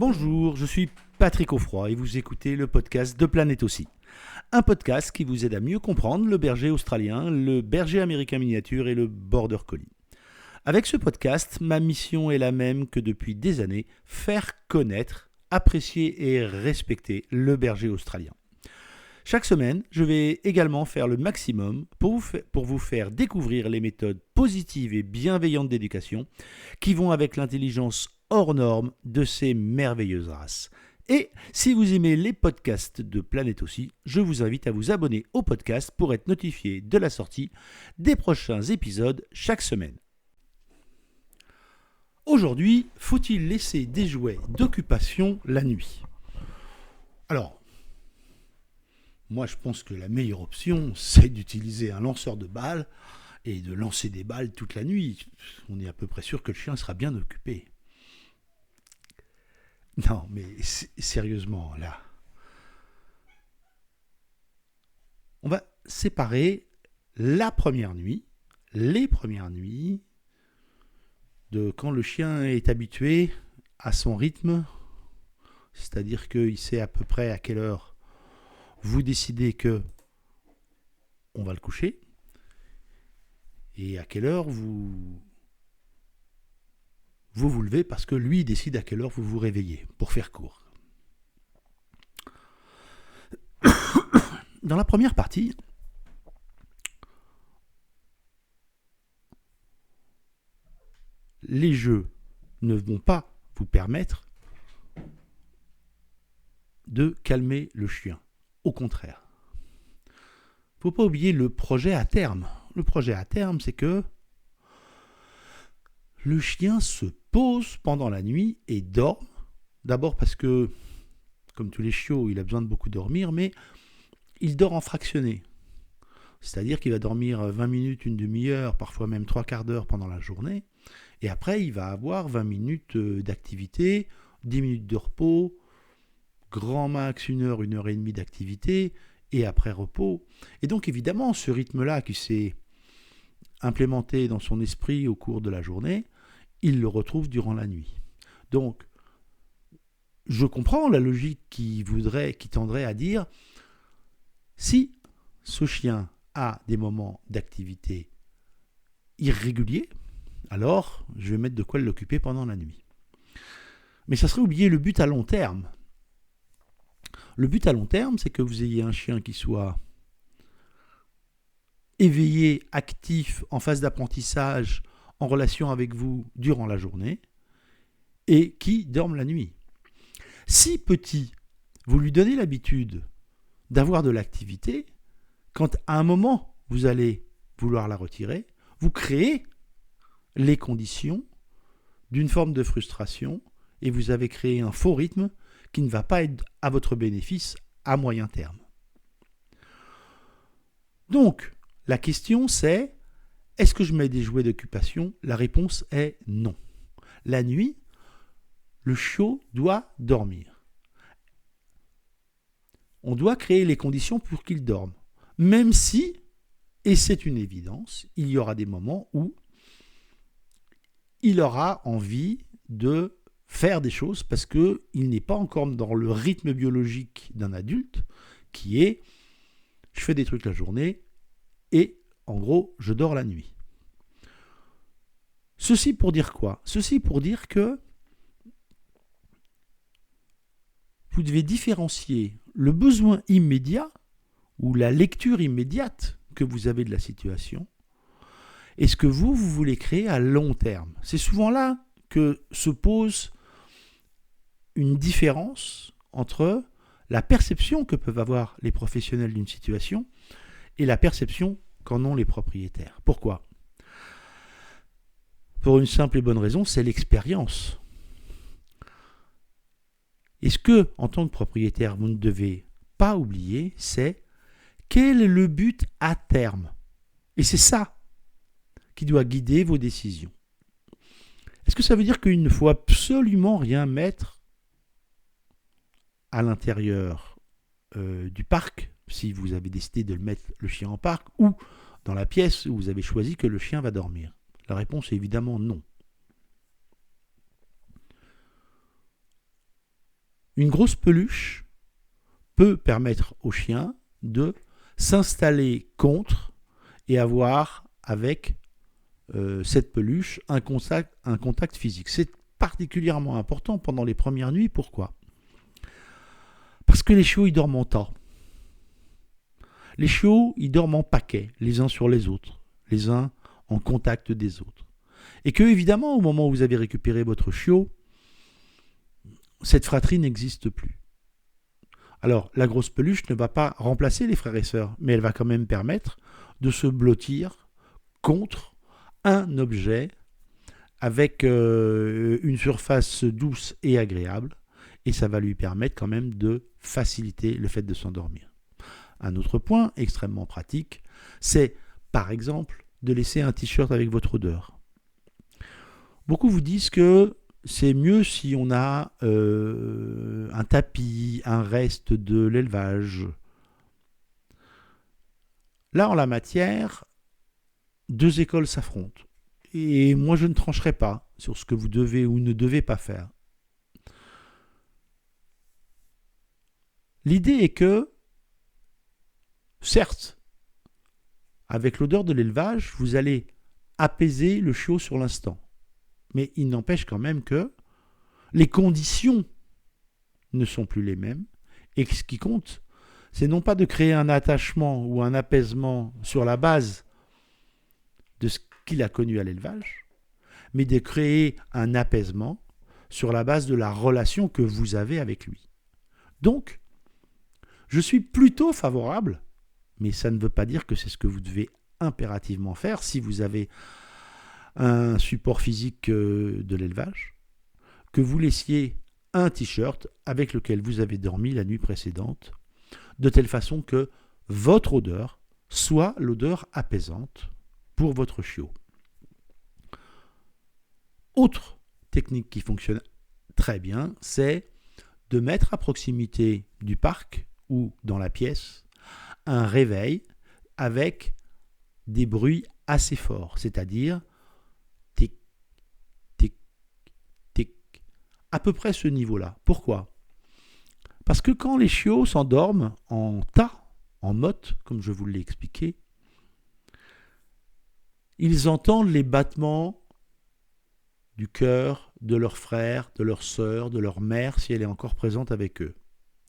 Bonjour, je suis Patrick Offroy et vous écoutez le podcast de Planète aussi. Un podcast qui vous aide à mieux comprendre le berger australien, le berger américain miniature et le border collie. Avec ce podcast, ma mission est la même que depuis des années, faire connaître, apprécier et respecter le berger australien. Chaque semaine, je vais également faire le maximum pour vous faire découvrir les méthodes positives et bienveillantes d'éducation qui vont avec l'intelligence hors norme de ces merveilleuses races. Et si vous aimez les podcasts de Planète aussi, je vous invite à vous abonner au podcast pour être notifié de la sortie des prochains épisodes chaque semaine. Aujourd'hui, faut-il laisser des jouets d'occupation la nuit ? Alors, moi je pense que la meilleure option, c'est d'utiliser un lanceur de balles et de lancer des balles toute la nuit. On est à peu près sûr que le chien sera bien occupé. Non, mais sérieusement, là, on va séparer la première nuit, les premières nuits, de quand le chien est habitué à son rythme, c'est-à-dire qu'il sait à peu près à quelle heure vous décidez que on va le coucher, et à quelle heure vous levez parce que lui décide à quelle heure vous vous réveillez, pour faire court. Dans la première partie, les jeux ne vont pas vous permettre de calmer le chien. Au contraire. Il ne faut pas oublier le projet à terme. Le projet à terme, c'est que le chien se pose pendant la nuit et dort. D'abord parce que, comme tous les chiots, il a besoin de beaucoup dormir, mais il dort en fractionné. C'est-à-dire qu'il va dormir 20 minutes, une demi-heure, parfois même 3/4 d'heure pendant la journée. Et après, il va avoir 20 minutes d'activité, 10 minutes de repos, grand max 1 heure et demie d'activité, et après repos. Et donc évidemment, ce rythme-là qui s'est implémenté dans son esprit au cours de la journée, il le retrouve durant la nuit. Donc, je comprends la logique qui tendrait à dire, si ce chien a des moments d'activité irréguliers, alors je vais mettre de quoi l'occuper pendant la nuit. Mais ça serait oublier le but à long terme. Le but à long terme, c'est que vous ayez un chien qui soit éveillé, actif, en phase d'apprentissage, en relation avec vous durant la journée, et qui dorme la nuit. Si petit, vous lui donnez l'habitude d'avoir de l'activité, quand à un moment vous allez vouloir la retirer, vous créez les conditions d'une forme de frustration et vous avez créé un faux rythme qui ne va pas être à votre bénéfice à moyen terme. Donc, la question c'est, est-ce que je mets des jouets d'occupation ? La réponse est non. La nuit, le chiot doit dormir. On doit créer les conditions pour qu'il dorme. Même si, et c'est une évidence, il y aura des moments où il aura envie de faire des choses parce qu'il n'est pas encore dans le rythme biologique d'un adulte qui est je fais des trucs la journée et en gros je dors la nuit. Ceci pour dire quoi ? Ceci pour dire que vous devez différencier le besoin immédiat ou la lecture immédiate que vous avez de la situation et ce que vous voulez créer à long terme. C'est souvent là que se pose une différence entre la perception que peuvent avoir les professionnels d'une situation et la perception qu'en ont les propriétaires. Pourquoi ? Pour une simple et bonne raison, c'est l'expérience. Et ce que, en tant que propriétaire, vous ne devez pas oublier, c'est quel est le but à terme. Et c'est ça qui doit guider vos décisions. Est-ce que ça veut dire qu'il ne faut absolument rien mettre à l'intérieur du parc, si vous avez décidé de mettre le chien en parc, ou dans la pièce où vous avez choisi que le chien va dormir ? La réponse est évidemment non. Une grosse peluche peut permettre au chien de s'installer contre et avoir avec cette peluche un contact physique. C'est particulièrement important pendant les premières nuits. Pourquoi ? Parce que les chiots, ils dorment en tas. Les chiots, ils dorment en paquets, les uns sur les autres, les uns en contact des autres. Et que, évidemment, au moment où vous avez récupéré votre chiot, cette fratrie n'existe plus. Alors, la grosse peluche ne va pas remplacer les frères et sœurs, mais elle va quand même permettre de se blottir contre un objet avec une surface douce et agréable, et ça va lui permettre quand même de faciliter le fait de s'endormir. Un autre point extrêmement pratique, c'est par exemple de laisser un t-shirt avec votre odeur. Beaucoup vous disent que c'est mieux si on a un tapis, un reste de l'élevage. Là, en la matière, deux écoles s'affrontent. Et moi, je ne trancherai pas sur ce que vous devez ou ne devez pas faire. L'idée est que, certes, avec l'odeur de l'élevage, vous allez apaiser le chiot sur l'instant. Mais il n'empêche quand même que les conditions ne sont plus les mêmes. Et ce qui compte, c'est non pas de créer un attachement ou un apaisement sur la base de ce qu'il a connu à l'élevage, mais de créer un apaisement sur la base de la relation que vous avez avec lui. Donc, je suis plutôt favorable, mais ça ne veut pas dire que c'est ce que vous devez impérativement faire si vous avez un support physique de l'élevage, que vous laissiez un t-shirt avec lequel vous avez dormi la nuit précédente, de telle façon que votre odeur soit l'odeur apaisante pour votre chiot. Autre technique qui fonctionne très bien, c'est de mettre à proximité du parc ou dans la pièce un réveil avec des bruits assez forts, c'est-à-dire tic, tic, tic, à peu près ce niveau-là. Pourquoi ? Parce que quand les chiots s'endorment en tas, en motte, comme je vous l'ai expliqué, ils entendent les battements du cœur de leur frère, de leur sœur, de leur mère, si elle est encore présente avec eux,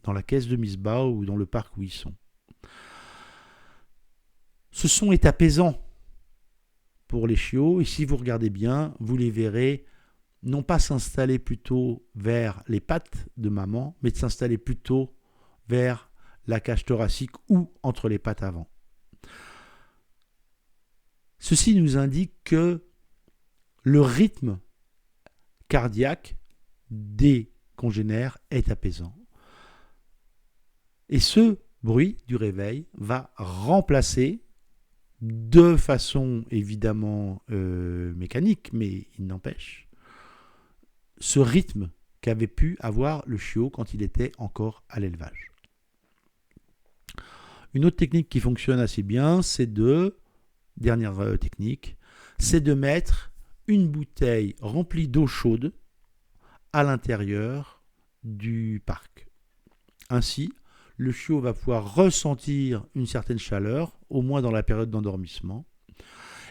dans la caisse de Misbah ou dans le parc où ils sont. Ce son est apaisant pour les chiots, et si vous regardez bien, vous les verrez non pas s'installer plutôt vers les pattes de maman, mais de s'installer plutôt vers la cage thoracique ou entre les pattes avant. Ceci nous indique que le rythme cardiaque des congénères est apaisant. Et ce bruit du réveil va remplacer, de façon évidemment mécanique, mais il n'empêche, ce rythme qu'avait pu avoir le chiot quand il était encore à l'élevage. Une autre technique qui fonctionne assez bien, dernière technique, c'est de mettre une bouteille remplie d'eau chaude à l'intérieur du parc. Ainsi, le chiot va pouvoir ressentir une certaine chaleur, au moins dans la période d'endormissement,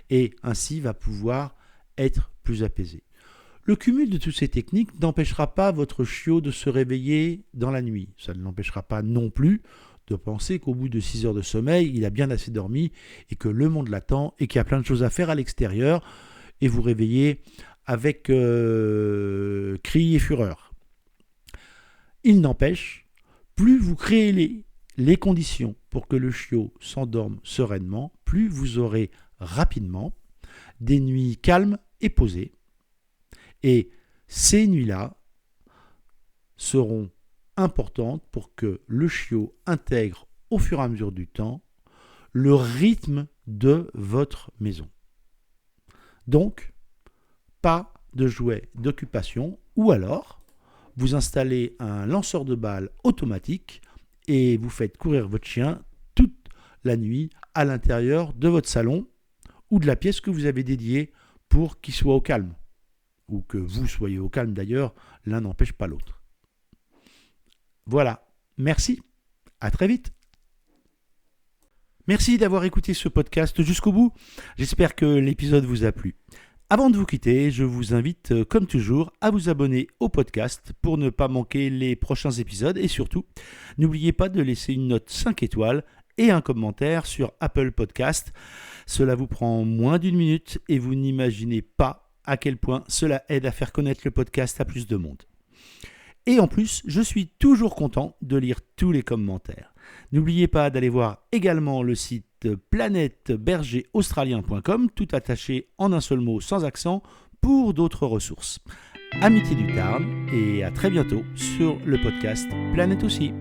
et ainsi va pouvoir être plus apaisé. Le cumul de toutes ces techniques n'empêchera pas votre chiot de se réveiller dans la nuit. Ça ne l'empêchera pas non plus de penser qu'au bout de 6 heures de sommeil, il a bien assez dormi et que le monde l'attend et qu'il y a plein de choses à faire à l'extérieur et vous réveiller avec cris et fureur. Il n'empêche, plus vous créez les conditions pour que le chiot s'endorme sereinement, plus vous aurez rapidement des nuits calmes et posées. Et ces nuits-là seront importantes pour que le chiot intègre au fur et à mesure du temps le rythme de votre maison. Donc, pas de jouets d'occupation, ou alors vous installez un lanceur de balles automatique et vous faites courir votre chien toute la nuit à l'intérieur de votre salon ou de la pièce que vous avez dédiée pour qu'il soit au calme. Ou que vous soyez au calme d'ailleurs, l'un n'empêche pas l'autre. Voilà, merci, à très vite. Merci d'avoir écouté ce podcast jusqu'au bout. J'espère que l'épisode vous a plu. Avant de vous quitter, je vous invite, comme toujours, à vous abonner au podcast pour ne pas manquer les prochains épisodes et surtout, n'oubliez pas de laisser une note 5 étoiles et un commentaire sur Apple Podcast. Cela vous prend moins d'1 minute et vous n'imaginez pas à quel point cela aide à faire connaître le podcast à plus de monde. Et en plus, je suis toujours content de lire tous les commentaires. N'oubliez pas d'aller voir également le site planètebergeraustralien.com, tout attaché en un seul mot sans accent, pour d'autres ressources. Amitié du Tarn et à très bientôt sur le podcast Planète aussi.